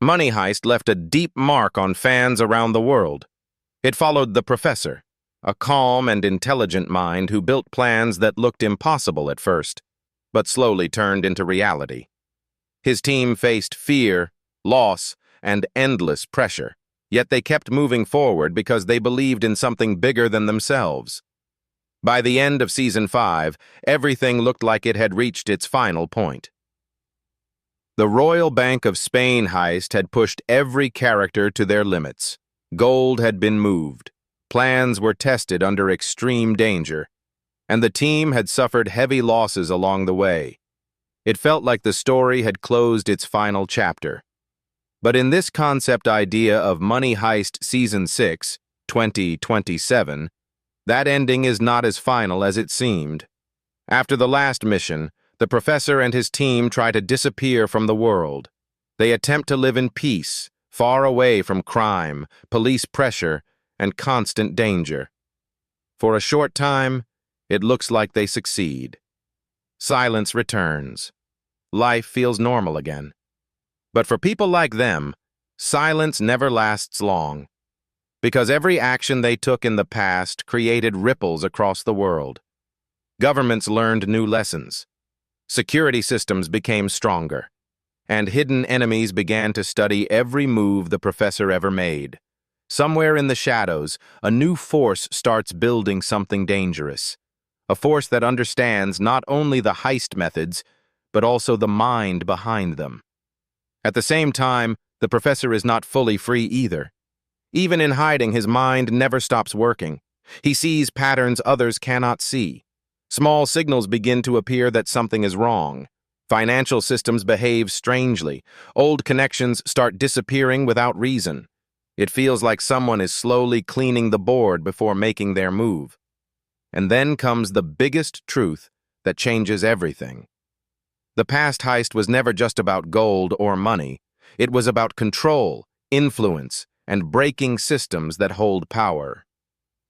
Money Heist left a deep mark on fans around the world. It followed the professor, a calm and intelligent mind who built plans that looked impossible at first, but slowly turned into reality. His team faced fear, loss, and endless pressure, yet they kept moving forward because they believed in something bigger than themselves. By the end of Season 5, everything looked like it had reached its final point. The Royal Bank of Spain heist had pushed every character to their limits. Gold had been moved, plans were tested under extreme danger, and the team had suffered heavy losses along the way. It felt like the story had closed its final chapter. But in this concept idea of Money Heist Season 6, 2027, that ending is not as final as it seemed. After the last mission, the professor and his team try to disappear from the world. They attempt to live in peace, far away from crime, police pressure, and constant danger. For a short time, it looks like they succeed. Silence returns. Life feels normal again. But for people like them, silence never lasts long, because every action they took in the past created ripples across the world. Governments learned new lessons. Security systems became stronger, and hidden enemies began to study every move the professor ever made. Somewhere in the shadows, a new force starts building something dangerous, a force that understands not only the heist methods, but also the mind behind them. At the same time, the professor is not fully free either. Even in hiding, his mind never stops working. He sees patterns others cannot see. Small signals begin to appear that something is wrong. Financial systems behave strangely. Old connections start disappearing without reason. It feels like someone is slowly cleaning the board before making their move. And then comes the biggest truth that changes everything. The past heist was never just about gold or money. It was about control, influence, and breaking systems that hold power.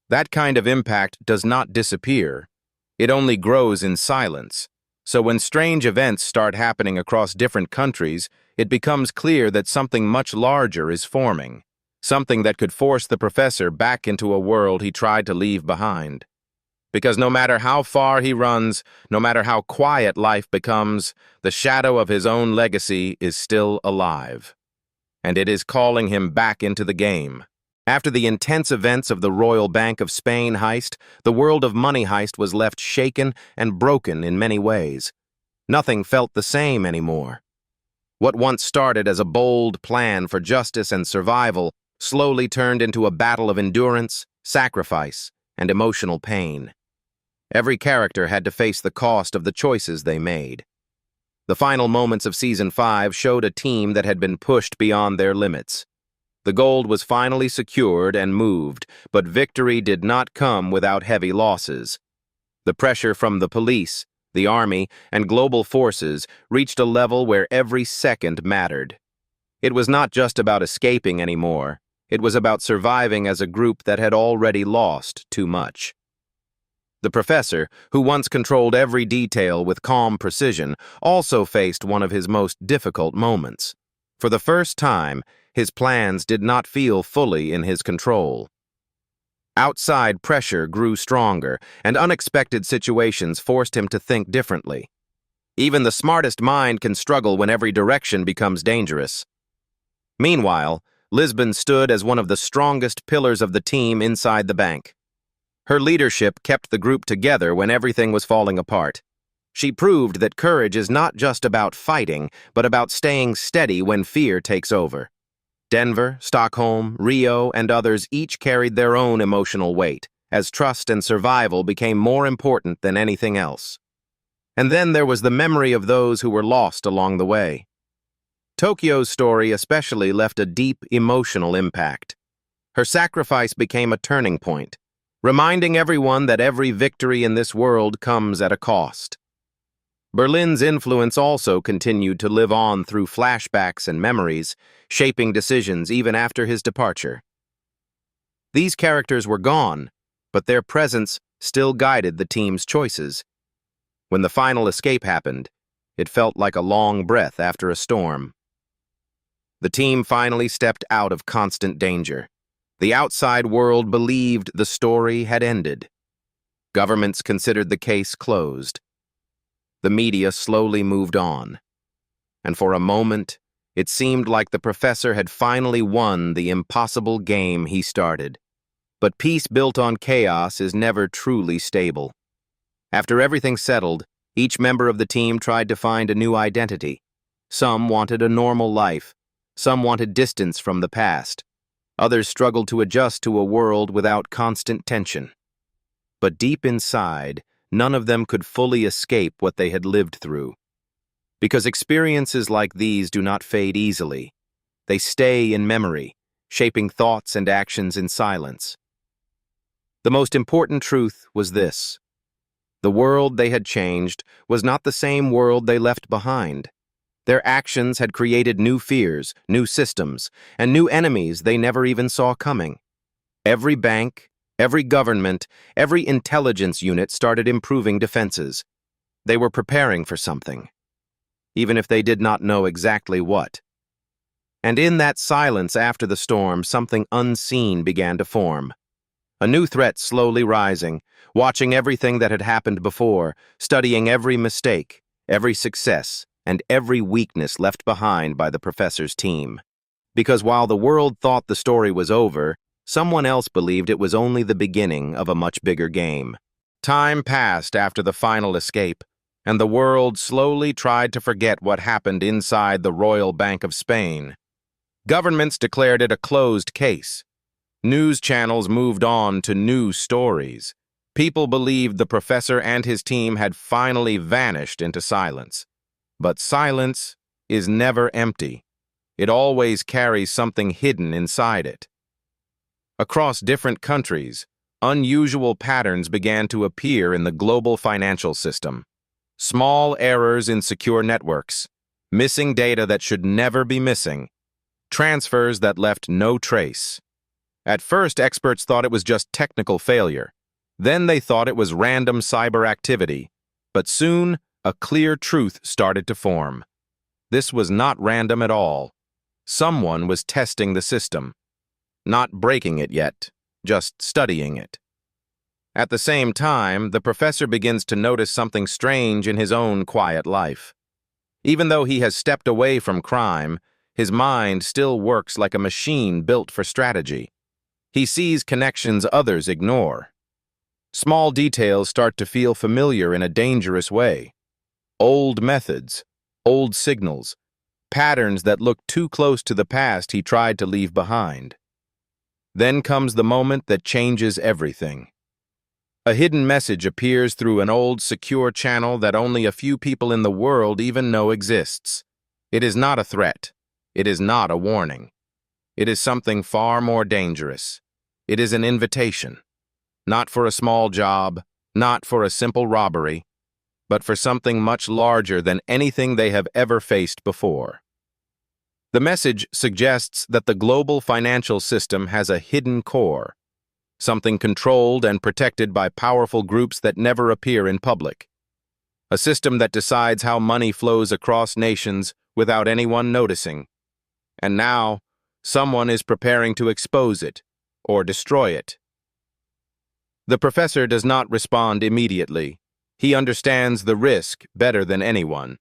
That kind of impact does not disappear. It only grows in silence. So when strange events start happening across different countries, it becomes clear that something much larger is forming, something that could force the professor back into a world he tried to leave behind. Because no matter how far he runs, no matter how quiet life becomes, the shadow of his own legacy is still alive. And it is calling him back into the game. After the intense events of the Royal Bank of Spain heist, the world of Money Heist was left shaken and broken in many ways. Nothing felt the same anymore. What once started as a bold plan for justice and survival slowly turned into a battle of endurance, sacrifice, and emotional pain. Every character had to face the cost of the choices they made. The final moments of Season 5 showed a team that had been pushed beyond their limits. The gold was finally secured and moved, but victory did not come without heavy losses. The pressure from the police, the army, and global forces reached a level where every second mattered. It was not just about escaping anymore. It was about surviving as a group that had already lost too much. The professor, who once controlled every detail with calm precision, also faced one of his most difficult moments. For the first time, his plans did not feel fully in his control. Outside pressure grew stronger, and unexpected situations forced him to think differently. Even the smartest mind can struggle when every direction becomes dangerous. Meanwhile, Lisbon stood as one of the strongest pillars of the team inside the bank. Her leadership kept the group together when everything was falling apart. She proved that courage is not just about fighting, but about staying steady when fear takes over. Denver, Stockholm, Rio, and others each carried their own emotional weight, as trust and survival became more important than anything else. And then there was the memory of those who were lost along the way. Tokyo's story especially left a deep emotional impact. Her sacrifice became a turning point, reminding everyone that every victory in this world comes at a cost. Berlin's influence also continued to live on through flashbacks and memories, shaping decisions even after his departure. These characters were gone, but their presence still guided the team's choices. When the final escape happened, it felt like a long breath after a storm. The team finally stepped out of constant danger. The outside world believed the story had ended. Governments considered the case closed. The media slowly moved on. And for a moment, it seemed like the professor had finally won the impossible game he started. But peace built on chaos is never truly stable. After everything settled, each member of the team tried to find a new identity. Some wanted a normal life. Some wanted distance from the past. Others struggled to adjust to a world without constant tension. But deep inside, none of them could fully escape what they had lived through. Because experiences like these do not fade easily. They stay in memory, shaping thoughts and actions in silence. The most important truth was this: the world they had changed was not the same world they left behind. Their actions had created new fears, new systems, and new enemies they never even saw coming. Every bank, every government, every intelligence unit started improving defenses. They were preparing for something, even if they did not know exactly what. And in that silence after the storm, something unseen began to form. A new threat slowly rising, watching everything that had happened before, studying every mistake, every success, and every weakness left behind by the professor's team. Because while the world thought the story was over, someone else believed it was only the beginning of a much bigger game. Time passed after the final escape, and the world slowly tried to forget what happened inside the Royal Bank of Spain. Governments declared it a closed case. News channels moved on to new stories. People believed the professor and his team had finally vanished into silence. But silence is never empty. It always carries something hidden inside it. Across different countries, unusual patterns began to appear in the global financial system. Small errors in secure networks, missing data that should never be missing, transfers that left no trace. At first, experts thought it was just technical failure. Then they thought it was random cyber activity. But soon, a clear truth started to form. This was not random at all. Someone was testing the system. Not breaking it yet, just studying it. At the same time, the professor begins to notice something strange in his own quiet life. Even though he has stepped away from crime, his mind still works like a machine built for strategy. He sees connections others ignore. Small details start to feel familiar in a dangerous way. Old methods, old signals, patterns that look too close to the past he tried to leave behind. Then comes the moment that changes everything. A hidden message appears through an old secure channel that only a few people in the world even know exists. It is not a threat. It is not a warning. It is something far more dangerous. It is an invitation. Not for a small job, not for a simple robbery, but for something much larger than anything they have ever faced before. The message suggests that the global financial system has a hidden core, something controlled and protected by powerful groups that never appear in public. A system that decides how money flows across nations without anyone noticing. And now, someone is preparing to expose it or destroy it. The professor does not respond immediately. He understands the risk better than anyone.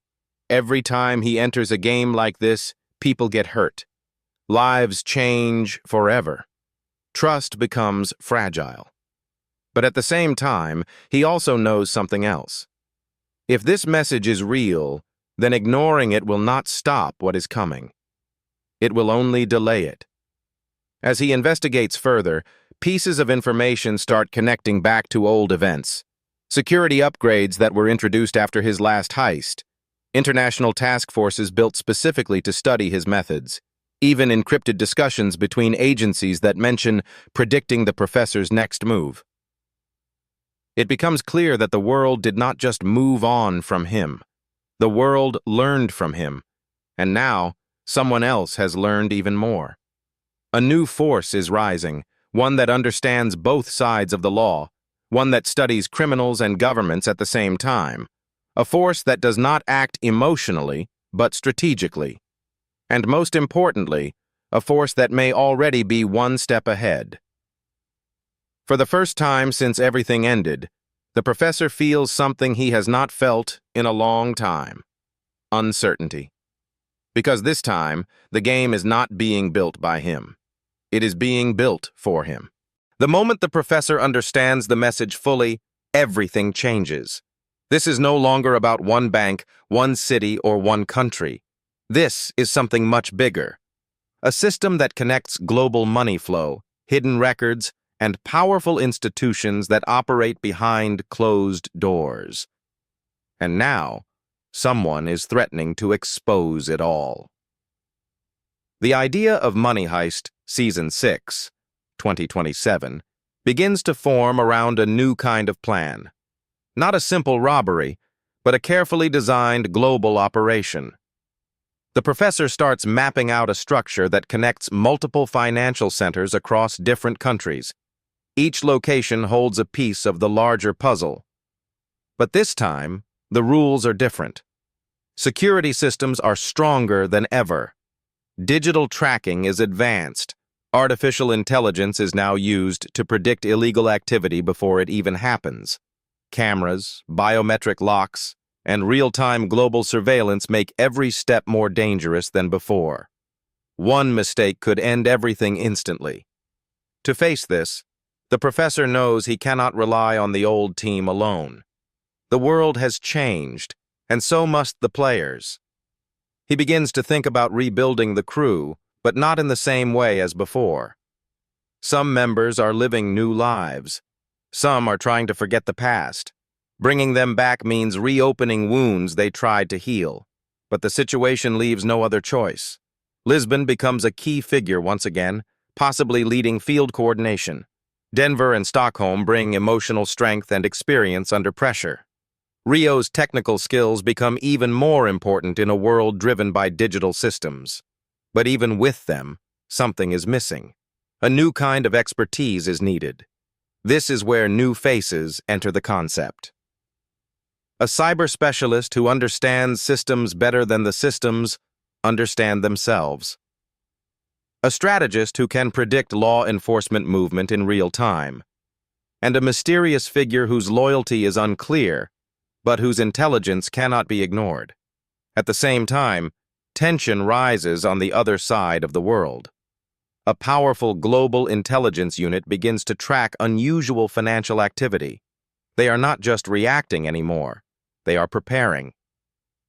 Every time he enters a game like this, people get hurt. Lives change forever. Trust becomes fragile. But at the same time, he also knows something else. If this message is real, then ignoring it will not stop what is coming. It will only delay it. As he investigates further, pieces of information start connecting back to old events. Security upgrades that were introduced after his last heist. International task forces built specifically to study his methods. Even encrypted discussions between agencies that mention predicting the professor's next move. It becomes clear that the world did not just move on from him. The world learned from him. And now, someone else has learned even more. A new force is rising, one that understands both sides of the law, one that studies criminals and governments at the same time, a force that does not act emotionally, but strategically. and most importantly, a force that may already be one step ahead. For the first time since everything ended, the professor feels something he has not felt in a long time: uncertainty. Because this time, the game is not being built by him. It is being built for him. The moment the professor understands the message fully, everything changes. This is no longer about one bank, one city, or one country. This is something much bigger. A system that connects global money flow, hidden records, and powerful institutions that operate behind closed doors. And now, someone is threatening to expose it all. The idea of Money Heist Season 6, 2027, begins to form around a new kind of plan. Not a simple robbery, but a carefully designed global operation. The professor starts mapping out a structure that connects multiple financial centers across different countries. Each location holds a piece of the larger puzzle. But this time, the rules are different. Security systems are stronger than ever. Digital tracking is advanced. Artificial intelligence is now used to predict illegal activity before it even happens. Cameras, biometric locks, and real-time global surveillance make every step more dangerous than before. One mistake could end everything instantly. To face this, the professor knows he cannot rely on the old team alone. The world has changed, and so must the players. He begins to think about rebuilding the crew, but not in the same way as before. Some members are living new lives. Some are trying to forget the past. Bringing them back means reopening wounds they tried to heal. But the situation leaves no other choice. Lisbon becomes a key figure once again, possibly leading field coordination. Denver and Stockholm bring emotional strength and experience under pressure. Rio's technical skills become even more important in a world driven by digital systems. But even with them, something is missing. A new kind of expertise is needed. This is where new faces enter the concept. A cyber specialist who understands systems better than the systems understand themselves. A strategist who can predict law enforcement movement in real time. And a mysterious figure whose loyalty is unclear, but whose intelligence cannot be ignored. At the same time, tension rises on the other side of the world. A powerful global intelligence unit begins to track unusual financial activity. They are not just reacting anymore. They are preparing.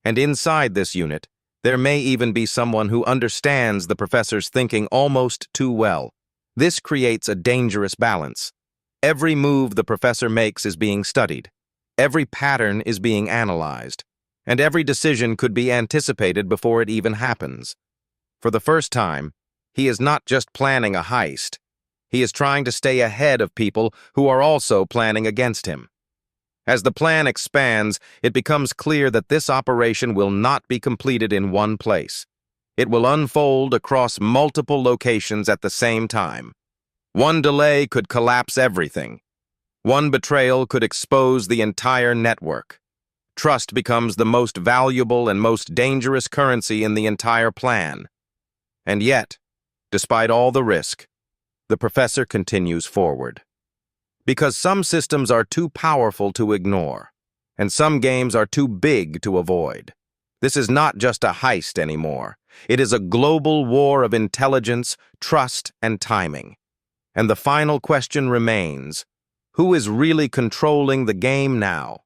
And inside this unit, there may even be someone who understands the professor's thinking almost too well. This creates a dangerous balance. Every move the professor makes is being studied. Every pattern is being analyzed. And every decision could be anticipated before it even happens. For the first time, he is not just planning a heist. He is trying to stay ahead of people who are also planning against him. As the plan expands, it becomes clear that this operation will not be completed in one place. It will unfold across multiple locations at the same time. One delay could collapse everything. One betrayal could expose the entire network. Trust becomes the most valuable and most dangerous currency in the entire plan. And yet, despite all the risk, the professor continues forward. Because some systems are too powerful to ignore, and some games are too big to avoid. This is not just a heist anymore. It is a global war of intelligence, trust, and timing. And the final question remains: who is really controlling the game now?